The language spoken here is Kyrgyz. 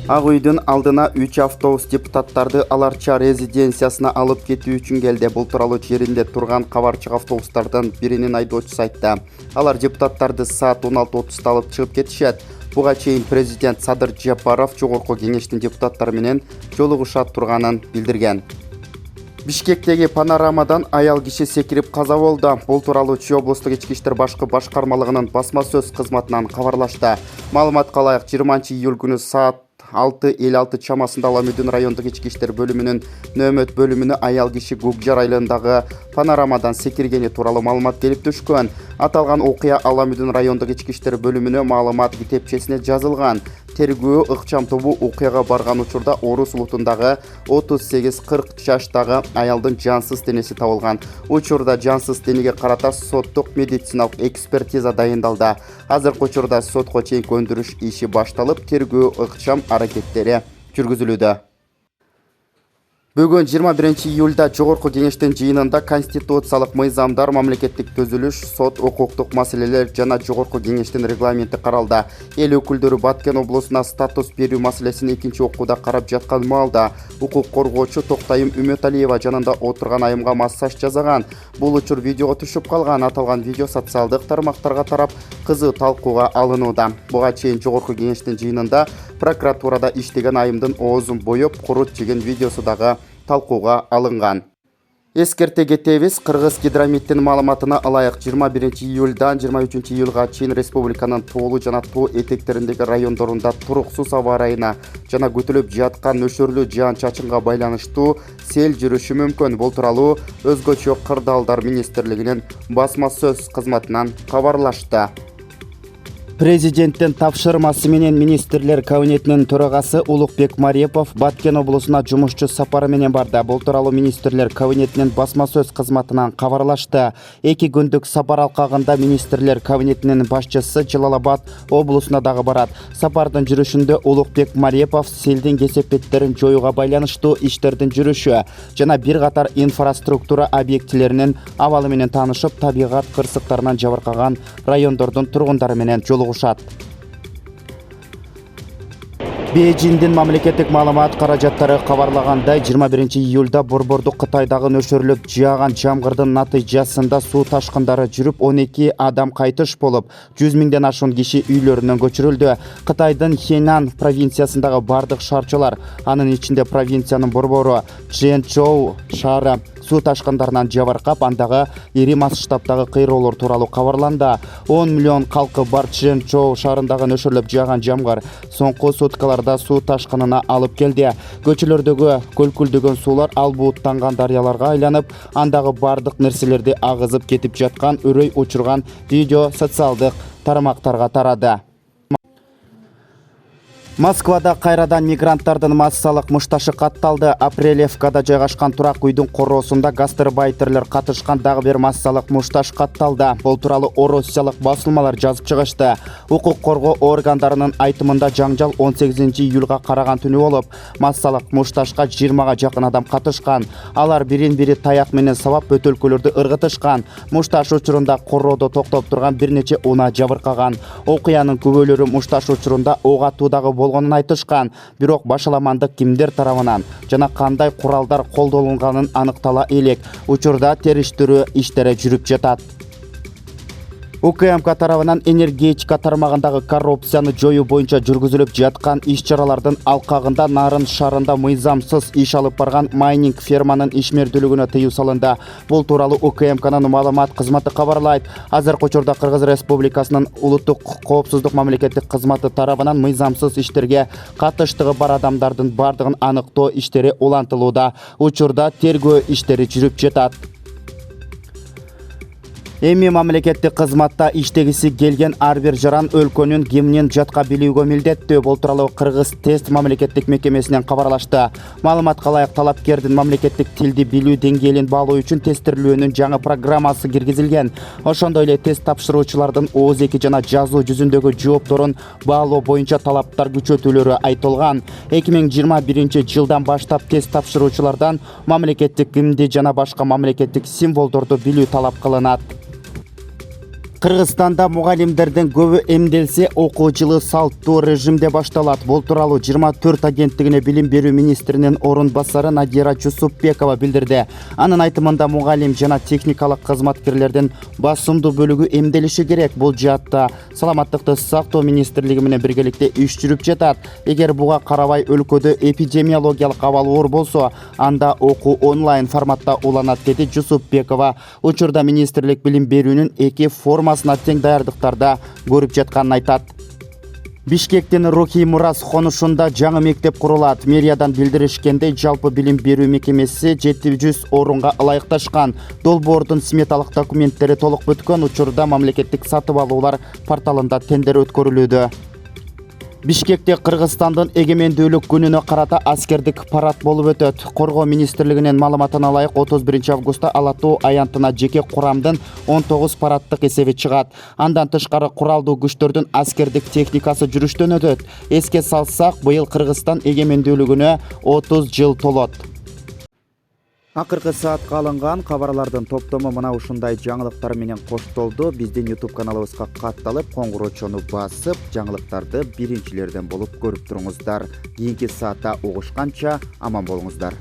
Ак үйдүн алдына 3 автобус депутаттарды аларча резиденциясына алып кетүү үчүн келди. Бул тууралуу жеринде турган кабарчык автобустардан биринин айдоочусу айтты. Алар депутаттарды саат 16:30 алып чыгып кетишет. Буга чейин президент Садыр Жапаров жогорку кеңештин депутаттары менен жолугушат турганын билдирген. Бишкектеги панорамадан аял киши секирип каза болду. Бул тууралуу Чүй облустук ички иштер башкы башкармалыгынын басма сөз кызматынан кабарлашты. Маалыматка ылайык 20-июль күнү саат 6:56 чамасында Аламүдүн райондук ички иштер бөлүмүнүн нөөмөт бөлүмүнө аял киши Гугжар айылындагы панорамадан секиргени тууралуу маалымат келип түшкөн. Аталган окуя Аламүдүн райондук ички иштер бөлүмүнө маалымат китепчесине жазылган. Тергөө ыкчам тобу окуяга барган учурда Орус улутундагы 38-40 жаштагы аялдын жансыз денеси табылган. Учурда жансыз денеге карата соттук медициналык экспертиза дайындалды. Азыркы учурда сотко чейинки өндүрүш иши башталып, тергөө ыкчам аракеттери жүргүзүлүүдө. Бүгүн 21-июлда жогорку кеңештин жыйынында конституциялык мыйзамдар, мамлекеттик төзүлүш, сот, укуктук маселелер жана жогорку кеңештин регламенти каралды. Эл өкүлдөрү Баткен облусуна статус берүү маселесин экинчи окууда карап жаткан маалда укук коргоочу Токтайым Үмөталиева жанында отурган айымга массаж жасаган. Бул учур видеого түшүп калган. Аталган видео социалдык тармактарга тарап кызуу талкууга алынууда. Буга чейин жогорку кеңештин жыйынында прокуратурада иштеген айымдын оозун боеп, курут жеген видеосу дагы талкууга алынган. Эскерте кетебиз, Кыргыз гидромиттин маалыматына ылайык 21-июлдан 23-июлга чейин республиканын тоолуу жана тоо этектериндеги райондорунда туруксуз аба ырайына жана көтөлүп жаткан нөшөрлүү жаан-чачынга байланыштуу сел жүрүшү мүмкүн. Бул тууралуу Өзгөчө кырдаалдар министрлигинин басма сөз кызматынан кабарлашты. Президенттин тапшырмасы менен министрлер кабинетинин төрагасы Улукбек Марепов Баткен облусуна жумушчу сапары менен барды. Бул тууралуу министрлер кабинетинин басма сөз кызматынан кабарлашты. 2 күндүк сапар алкагында министрлер кабинетинин башчысы Жалал-Абад облусуна дагы барат. Сапардын жүрүшүндө Улукбек Марепов селдин кесепеттерин жоюуга байланыштуу иштердин жүрүшү жана бир катар инфраструктура объектилеринин абалы менен таанышып, табигат кырсыктарынан жабыркаган райондордун тургундары менен жолугушат. Бейжиңдин мамлекеттик маалымат каражаттары кабарлагандай 21-июлда борбордук Кытайдагы нөшөрлөп жааган жамгырдын натыйжасында суу ташкындары жүрүп 12 адам кайтыш болуп, 100 миңден ашуун киши үйлөрүнөн көчүрүлдү. Кытайдын Хэнан провинциясындагы бардык шаарчылар, анын ичинде провинциянын борбору Чжэнчжоу шаары суу ташкындарынан жабыркап, андагы ири масштабтагы кыйроолор тууралуу кабарланды. 10 миллион калкы бар Чжэнчжоу шаарындагы нөшөрлөп жааган жамгыр соңку суткаларда суу ташкынына алып келди. Көчөлөрдөгү көлкүлдөгөн суулар албууттанган дарыяларга айланып, андагы бардык нерселерди агызып кетип жаткан үрөй учурган видео социалдык тармактарга тарады. Москвада кайрадан мигранттардын массалык мушташы катталды. Апрелевкада жайгашкан турак үйдүн короосунда гастарбайтерлер катышкан дагы бир массалык мушташ катталды. Бул тууралуу Ороссиялык басылмалар жазып чыгышты. Укук коргоо органдарынын айтымында жаңжал 18-июлга караган түнү болуп, массалык мушташка 20га жакын адам катышкан. Алар бирин-бири таяк менен сабап бөтөлкөлөрдү ыргытышкан. Мушташ учурунда короодо токтоп турган бир нече унаа жабыркаган. Окуянын күбөлөрү мушташ учурунда ок атуудагы болгонун айтышкан. Бирок башаламандык кимдер тарабынан жана кандай куралдар колдонулганын аныктала элек. Учурда териштирүү иштери жүрүп жатат. УКМК тарабынан энергетика тармагындагы коррупцияны жоюу боюнча жүргүзүлүп жаткан иш-чаралардын алкагында Нарын шаарында мыйзамсыз иш алып барган майнинг ферманын ишмердүүлүгүнө тыюу салынды. Бул тууралуу УКМКнын маалымат кызматы кабарлайт. Азыркы учурда Кыргыз Республикасынын улуттук коопсуздук мамлекеттик кызматы тарабынан мыйзамсыз иштерге катыштыгы бар адамдардын бардыгын аныктоо иштери улантылууда. Учурда тергөө иштери жүрүп жатат. Эми мамлекеттик кызматта иштегиси келген ар бир жаран өлкөнүн гимнин жатка билүүгө милдеттүү. Бул тууралуу Кыргыз тест мамлекеттик мекемесинен кабарлашты. Маалыматка ылайык талапкердин мамлекеттик тилди билүү деңгээлин баалоо үчүн тестирлөөнүн жаңы программасы киргизилген. Ошондой эле тест тапшыруучулардын ооз-2 жана жазуу жүзүндөгү жоопторун баалоо боюнча талаптар күчөтүүлөрү айтылган. 2021-жылдан баштап тест тапшыруучулардан мамлекеттик гимнди жана башка мамлекеттик символдорду билүү талап кылынат. Кыргызстанда мугалимдердин көбү эмделсе окуу жылы салттуу режимде башталат. Бул тууралуу 24 агенттигине билим берүү министринин орун басары Надира Жусупбекова билдирди. Анын айтымында мугалим жана техникалык кызматкерлердин басымдуу бөлүгү эмделиши керек. Бул жаатта саламаттыкты сактоо министрлиги менен биргеликте иш жүрүп жатат. Эгер буга карабай өлкөдө эпидемиологиялык абал оор болсо, анда окуу онлайн форматта уланат, деди Жусупбекова. Учурда министрлик билим берүүнүн эки формасына тең даярдыктарда көрүп жатканын айтат. Бишкектин Рухий Мурас конушунда жаңы мектеп курулат. Мэриядан билдиришкендей, жалпы билим берүү мекемеси 700 орунга ылайыкташкан. Долбоордун сметалык документтери толук бүткөн учурда мамлекеттик сатып алуулар порталында тендер өткөрүлүүдө. Бишкекте Кыргызстандын эгемендүүлүк күнүнө карата аскердик парад болуп өтөт. Коргоо министрлигинин маалыматына ылайык 31 августта Ала Тоо аянтына жеке курамдын 19 парадтык эсеби чыгат. Андан тышкары куралдуу күчтөрдүн аскердик техникасы жүрүштөн өтөт. Эске салсак, быйыл Кыргызстан эгемендүүлүгүнө 30 жыл толот. Акыркы саатка алынган кабарлардын топтому мына ушундай жаңылыктар менен коштолду. Биздин YouTube каналыбызга катталып, коңгурочону басып, жаңылыктарды биринчилерден болуп көрүп туруңуздар. Кийинки саатта угушканча аман болуңуздар.